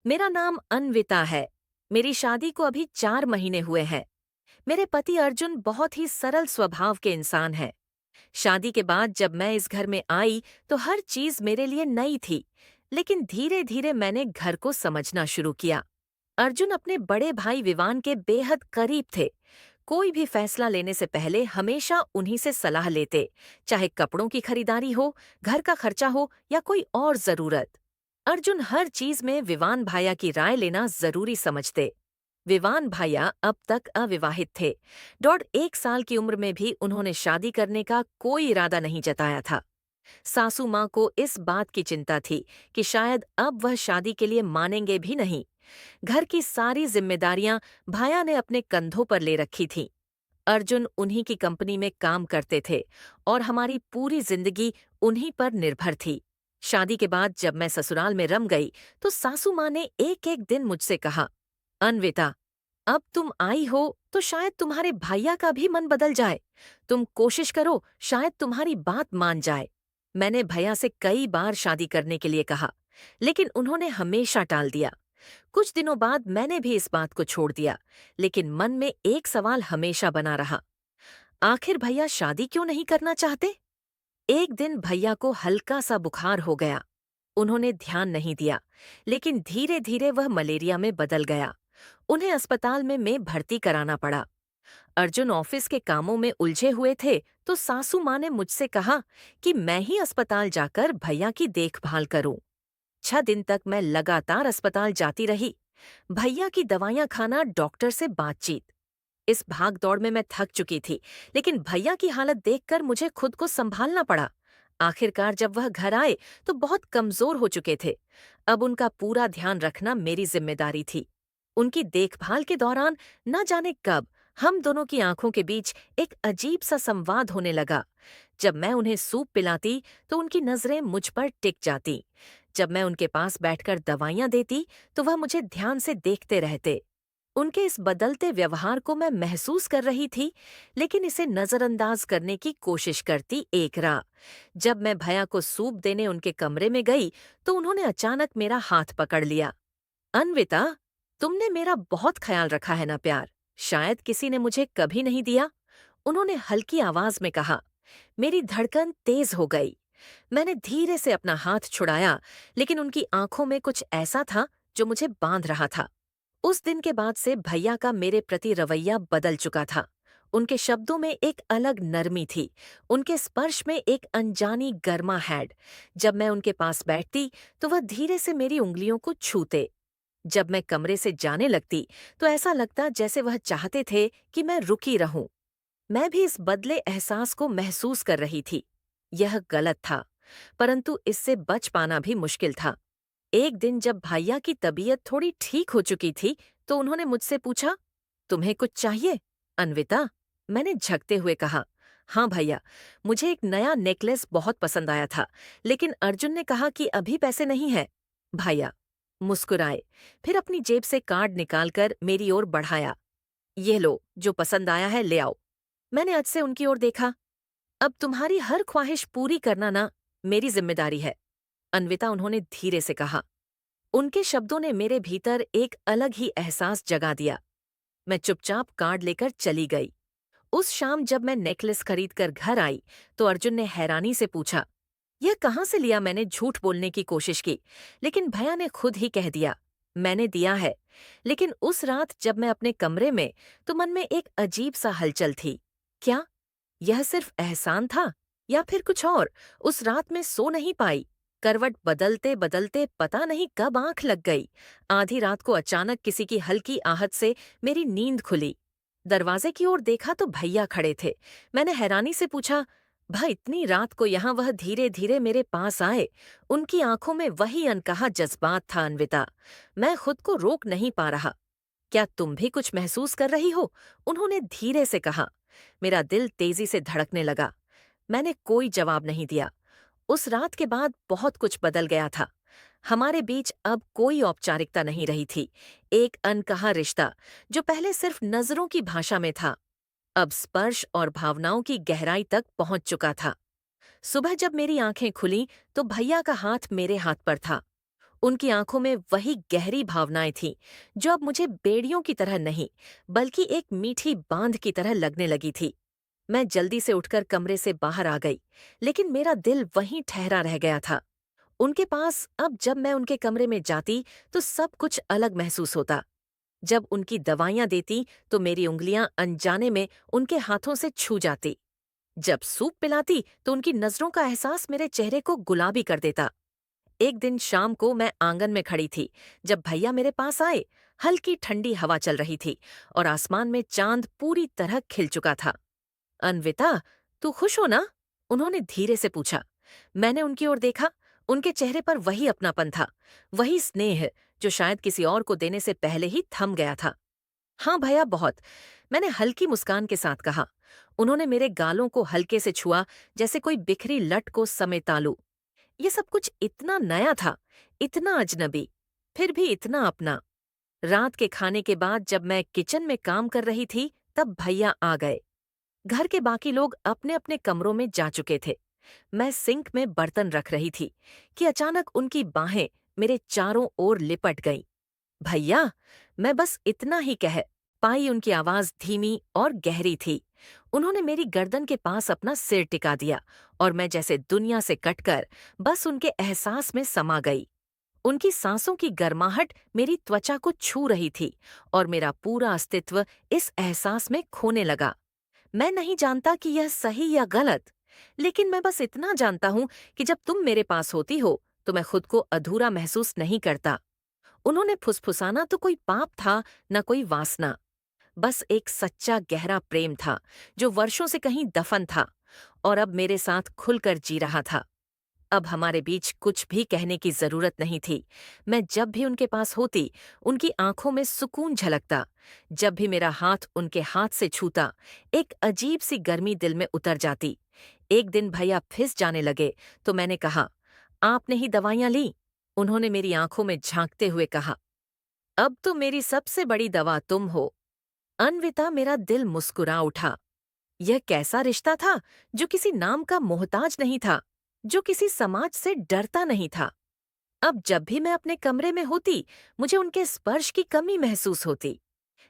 मेरा नाम अन्विता है। मेरी शादी को अभी 4 महीने हुए हैं। मेरे पति अर्जुन बहुत ही सरल स्वभाव के इंसान हैं। शादी के बाद जब मैं इस घर में आई तो हर चीज मेरे लिए नई थी, लेकिन धीरे धीरे मैंने घर को समझना शुरू किया। अर्जुन अपने बड़े भाई विवान के बेहद करीब थे। कोई भी फैसला लेने से पहले हमेशा उन्हीं से सलाह लेते, चाहे कपड़ों की खरीदारी हो, घर का खर्चा हो या कोई और जरूरत। अर्जुन हर चीज में विवान भाया की राय लेना जरूरी समझते। विवान भाया अब तक अविवाहित थे। 1.5 साल की उम्र में भी उन्होंने शादी करने का कोई इरादा नहीं जताया था। सासू माँ को इस बात की चिंता थी कि शायद अब वह शादी के लिए मानेंगे भी नहीं। घर की सारी जिम्मेदारियां भाया ने अपने कंधों पर ले रखी थीं। अर्जुन उन्हीं की कंपनी में काम करते थे और हमारी पूरी जिंदगी उन्हीं पर निर्भर थी। शादी के बाद जब मैं ससुराल में रम गई तो सासू माँ ने एक एक दिन मुझसे कहा, अन्विता, अब तुम आई हो तो शायद तुम्हारे भैया का भी मन बदल जाए। तुम कोशिश करो, शायद तुम्हारी बात मान जाए। मैंने भैया से कई बार शादी करने के लिए कहा, लेकिन उन्होंने हमेशा टाल दिया। कुछ दिनों बाद मैंने भी इस बात को छोड़ दिया, लेकिन मन में एक सवाल हमेशा बना रहा, आखिर भैया शादी क्यों नहीं करना चाहते? एक दिन भैया को हल्का सा बुखार हो गया। उन्होंने ध्यान नहीं दिया, लेकिन धीरे धीरे वह मलेरिया में बदल गया। उन्हें अस्पताल में भर्ती कराना पड़ा। अर्जुन ऑफिस के कामों में उलझे हुए थे तो सासू माँ ने मुझसे कहा कि मैं ही अस्पताल जाकर भैया की देखभाल करूं। 6 दिन तक मैं लगातार अस्पताल जाती रही। भैया की दवाइयां खाना, डॉक्टर से बातचीत। इस भाग दौड़ में मैं थक चुकी थी, लेकिन भैया की हालत देखकर मुझे खुद को संभालना पड़ा। आखिरकार जब वह घर आए तो बहुत कमजोर हो चुके थे। अब उनका पूरा ध्यान रखना मेरी जिम्मेदारी थी। उनकी देखभाल के दौरान न जाने कब हम दोनों की आंखों के बीच एक अजीब सा संवाद होने लगा। जब मैं उन्हें सूप पिलाती तो उनकी नजरें मुझ पर टिक जाती। जब मैं उनके पास बैठकर दवाइयां देती तो वह मुझे ध्यान से देखते रहते। उनके इस बदलते व्यवहार को मैं महसूस कर रही थी, लेकिन इसे नजरअंदाज करने की कोशिश करती एक राह। जब मैं भैया को सूप देने उनके कमरे में गई तो उन्होंने अचानक मेरा हाथ पकड़ लिया। अन्विता, तुमने मेरा बहुत ख्याल रखा है ना प्यार, शायद किसी ने मुझे कभी नहीं दिया। उन्होंने हल्की आवाज में कहा। मेरी धड़कन तेज हो गई। मैंने धीरे से अपना हाथ छुड़ाया, लेकिन उनकी आंखों में कुछ ऐसा था जो मुझे बांध रहा था। उस दिन के बाद से भैया का मेरे प्रति रवैया बदल चुका था। उनके शब्दों में एक अलग नरमी थी, उनके स्पर्श में एक अनजानी गर्माहट। जब मैं उनके पास बैठती तो वह धीरे से मेरी उंगलियों को छूते। जब मैं कमरे से जाने लगती तो ऐसा लगता जैसे वह चाहते थे कि मैं रुकी रहूं। मैं भी इस बदले एहसास को महसूस कर रही थी। यह गलत था, परंतु इससे बच पाना भी मुश्किल था। एक दिन जब भैया की तबीयत थोड़ी ठीक हो चुकी थी तो उन्होंने मुझसे पूछा, तुम्हें कुछ चाहिए अन्विता? मैंने झकते हुए कहा, हाँ भैया, मुझे एक नया नेकलेस बहुत पसंद आया था, लेकिन अर्जुन ने कहा कि अभी पैसे नहीं है। भैया मुस्कुराए, फिर अपनी जेब से कार्ड निकालकर मेरी ओर बढ़ाया। ये लो, जो पसंद आया है ले आओ। मैंने अज से उनकी ओर देखा। अब तुम्हारी हर ख्वाहिश पूरी करना ना मेरी जिम्मेदारी है, अन्विता, उन्होंने धीरे से कहा। उनके शब्दों ने मेरे भीतर एक अलग ही एहसास जगा दिया। मैं चुपचाप कार्ड लेकर चली गई। उस शाम जब मैं नेकलेस खरीद कर घर आई तो अर्जुन ने हैरानी से पूछा, यह कहाँ से लिया? मैंने झूठ बोलने की कोशिश की, लेकिन भैया ने खुद ही कह दिया, मैंने दिया है। लेकिन उस रात जब मैं अपने कमरे में तो मन में एक अजीब सा हलचल थी। क्या यह सिर्फ एहसान था या फिर कुछ और? उस रात में सो नहीं पाई। करवट बदलते बदलते पता नहीं कब आंख लग गई। आधी रात को अचानक किसी की हल्की आहट से मेरी नींद खुली। दरवाजे की ओर देखा तो भैया खड़े थे। मैंने हैरानी से पूछा, भाई इतनी रात को यहाँ? वह धीरे धीरे मेरे पास आए। उनकी आंखों में वही अनकहा जज्बात था। अन्विता, मैं खुद को रोक नहीं पा रहा। क्या तुम भी कुछ महसूस कर रही हो? उन्होंने धीरे से कहा। मेरा दिल तेजी से धड़कने लगा। मैंने कोई जवाब नहीं दिया। उस रात के बाद बहुत कुछ बदल गया था। हमारे बीच अब कोई औपचारिकता नहीं रही थी। एक अनकहा रिश्ता जो पहले सिर्फ नजरों की भाषा में था, अब स्पर्श और भावनाओं की गहराई तक पहुंच चुका था। सुबह जब मेरी आंखें खुलीं तो भैया का हाथ मेरे हाथ पर था। उनकी आंखों में वही गहरी भावनाएं थीं, जो अब मुझे बेड़ियों की तरह नहीं, बल्कि एक मीठी बांध की तरह लगने लगी थी। मैं जल्दी से उठकर कमरे से बाहर आ गई, लेकिन मेरा दिल वहीं ठहरा रह गया था। उनके पास अब जब मैं उनके कमरे में जाती, तो सब कुछ अलग महसूस होता। जब उनकी दवाइयां देती, तो मेरी उंगलियां अनजाने में उनके हाथों से छू जाती। जब सूप पिलाती, तो उनकी नजरों का एहसास मेरे चेहरे को गुलाबी कर देता। एक दिन शाम को मैं आंगन में खड़ी थी, जब भैया मेरे पास आए। हल्की ठंडी हवा चल रही थी और आसमान में चांद पूरी तरह खिल चुका था। अन्विता, तू खुश हो ना? उन्होंने धीरे से पूछा। मैंने उनकी ओर देखा। उनके चेहरे पर वही अपनापन था, वही स्नेह, जो शायद किसी और को देने से पहले ही थम गया था। हाँ भैया, बहुत। मैंने हल्की मुस्कान के साथ कहा। उन्होंने मेरे गालों को हल्के से छुआ, जैसे कोई बिखरी लट को समेटा लूं। ये सब कुछ इतना नया था, इतना अजनबी, फिर भी इतना अपना। रात के खाने के बाद जब मैं किचन में काम कर रही थी, तब भैया आ गए। घर के बाकी लोग अपने अपने कमरों में जा चुके थे। मैं सिंक में बर्तन रख रही थी कि अचानक उनकी बाहें मेरे चारों ओर लिपट गईं। भैया, मैं बस इतना ही कह पाई। उनकी आवाज धीमी और गहरी थी। उन्होंने मेरी गर्दन के पास अपना सिर टिका दिया और मैं जैसे दुनिया से कटकर बस उनके एहसास में समा गई। उनकी सांसों की गर्माहट मेरी त्वचा को छू रही थी और मेरा पूरा अस्तित्व इस एहसास में खोने लगा। मैं नहीं जानता कि यह सही या गलत, लेकिन मैं बस इतना जानता हूं कि जब तुम मेरे पास होती हो, तो मैं खुद को अधूरा महसूस नहीं करता। उन्होंने फुसफुसाना तो कोई पाप था, न कोई वासना। बस एक सच्चा गहरा प्रेम था, जो वर्षों से कहीं दफन था और अब मेरे साथ खुलकर जी रहा था। अब हमारे बीच कुछ भी कहने की जरूरत नहीं थी। मैं जब भी उनके पास होती, उनकी आंखों में सुकून झलकता। जब भी मेरा हाथ उनके हाथ से छूता, एक अजीब सी गर्मी दिल में उतर जाती। एक दिन भैया फिस जाने लगे, तो मैंने कहा, आपने ही दवाइयां ली? उन्होंने मेरी आंखों में झांकते हुए कहा, अब तो मेरी सबसे बड़ी दवा तुम हो। अन्विता, मेरा दिल मुस्कुरा उठा। यह कैसा रिश्ता था, जो किसी नाम का मोहताज नहीं था, जो किसी समाज से डरता नहीं था। अब जब भी मैं अपने कमरे में होती, मुझे उनके स्पर्श की कमी महसूस होती।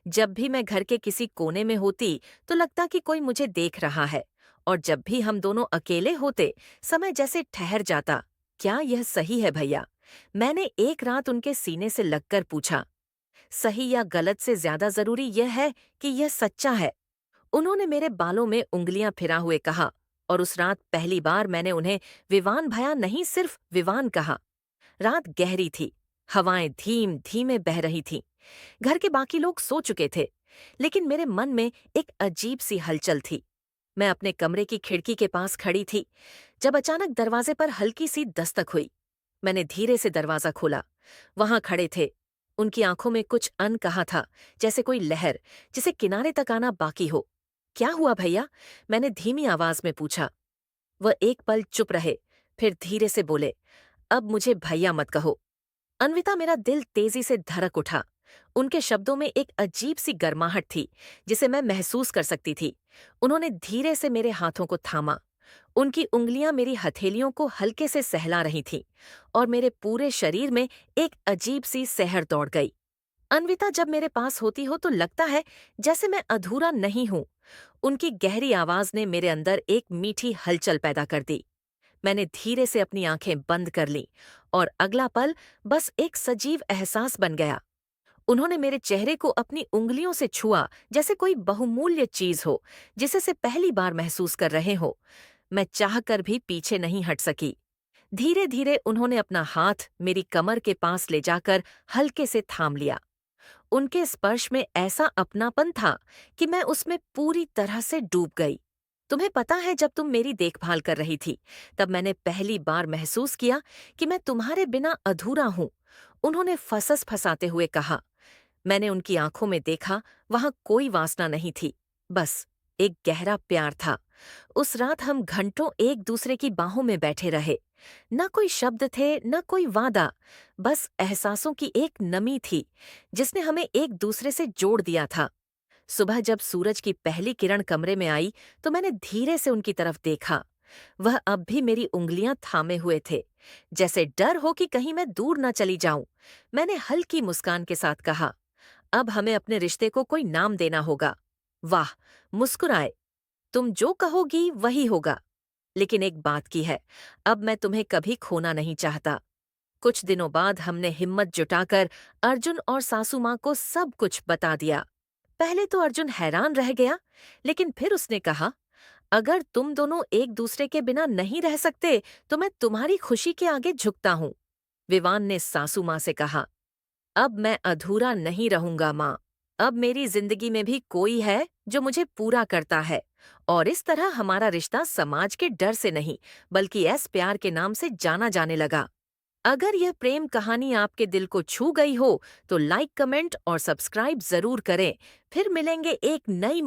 जब भी मैं घर के किसी कोने में होती, तो लगता कि कोई मुझे देख रहा है। और जब भी हम दोनों अकेले होते, समय जैसे ठहर जाता। क्या यह सही है भैया? मैंने एक रात उनके सीने से लगकर पूछा। सही या गलत से ज्यादा जरूरी यह है कि यह सच्चा है। उन्होंने मेरे बालों में उंगलियां फिरा हुए कहा, और उस रात पहली बार मैंने उन्हें विवान भया नहीं, सिर्फ विवान कहा। रात गहरी थी। हवाएं धीम धीमे बह रही थीं। घर के बाकी लोग सो चुके थे, लेकिन मेरे मन में एक अजीब सी हलचल थी। मैं अपने कमरे की खिड़की के पास खड़ी थी, जब अचानक दरवाजे पर हल्की सी दस्तक हुई। मैंने धीरे से दरवाजा खोला। वहां खड़े थे। उनकी आंखों में कुछ अनकहा था, जैसे कोई लहर जिसे किनारे तक आना बाकी हो। क्या हुआ भैया? मैंने धीमी आवाज में पूछा। वह एक पल चुप रहे, फिर धीरे से बोले, अब मुझे भैया मत कहो। अन्विता, मेरा दिल तेजी से धड़क उठा। उनके शब्दों में एक अजीब सी गर्माहट थी, जिसे मैं महसूस कर सकती थी। उन्होंने धीरे से मेरे हाथों को थामा। उनकी उंगलियां मेरी हथेलियों को हल्के से सहला रही थीं और मेरे पूरे शरीर में एक अजीब सी सहर दौड़ गई। अन्विता, जब मेरे पास होती हो तो लगता है जैसे मैं अधूरा नहीं हूं। उनकी गहरी आवाज ने मेरे अंदर एक मीठी हलचल पैदा कर दी। मैंने धीरे से अपनी आंखें बंद कर लीं और अगला पल बस एक सजीव एहसास बन गया। उन्होंने मेरे चेहरे को अपनी उंगलियों से छुआ, जैसे कोई बहुमूल्य चीज हो, जिसे से पहली बार महसूस कर रहे हो। मैं चाहकर भी पीछे नहीं हट सकी। धीरे धीरे उन्होंने अपना हाथ मेरी कमर के पास ले जाकर हल्के से थाम लिया। उनके स्पर्श में ऐसा अपनापन था कि मैं उसमें पूरी तरह से डूब गई। तुम्हें पता है, जब तुम मेरी देखभाल कर रही थी, तब मैंने पहली बार महसूस किया कि मैं तुम्हारे बिना अधूरा हूं। उन्होंने फसस फसाते हुए कहा। मैंने उनकी आंखों में देखा, वहां कोई वासना नहीं थी, बस एक गहरा प्यार था। उस रात हम घंटों एक दूसरे की बाहों में बैठे रहे। न कोई शब्द थे, न कोई वादा, बस एहसासों की एक नमी थी, जिसने हमें एक दूसरे से जोड़ दिया था। सुबह जब सूरज की पहली किरण कमरे में आई, तो मैंने धीरे से उनकी तरफ देखा। वह अब भी मेरी उंगलियां थामे हुए थे, जैसे डर हो कि कहीं मैं दूर न चली जाऊं। मैंने हल्की मुस्कान के साथ कहा, अब हमें अपने रिश्ते को कोई नाम देना होगा। वाह, मुस्कुराए। तुम जो कहोगी वही होगा। लेकिन एक बात की है, अब मैं तुम्हें कभी खोना नहीं चाहता। कुछ दिनों बाद हमने हिम्मत जुटाकर अर्जुन और सासू माँ को सब कुछ बता दिया। पहले तो अर्जुन हैरान रह गया, लेकिन फिर उसने कहा, अगर तुम दोनों एक दूसरे के बिना नहीं रह सकते तो मैं तुम्हारी खुशी के आगे झुकता हूँ। विवान ने सासू माँ से कहा, अब मैं अधूरा नहीं रहूंगा माँ। अब मेरी जिंदगी में भी कोई है जो मुझे पूरा करता है, और इस तरह हमारा रिश्ता समाज के डर से नहीं, बल्कि ऐस प्यार के नाम से जाना जाने लगा। अगर यह प्रेम कहानी आपके दिल को छू गई हो तो लाइक, कमेंट और सब्सक्राइब जरूर करें। फिर मिलेंगे एक नई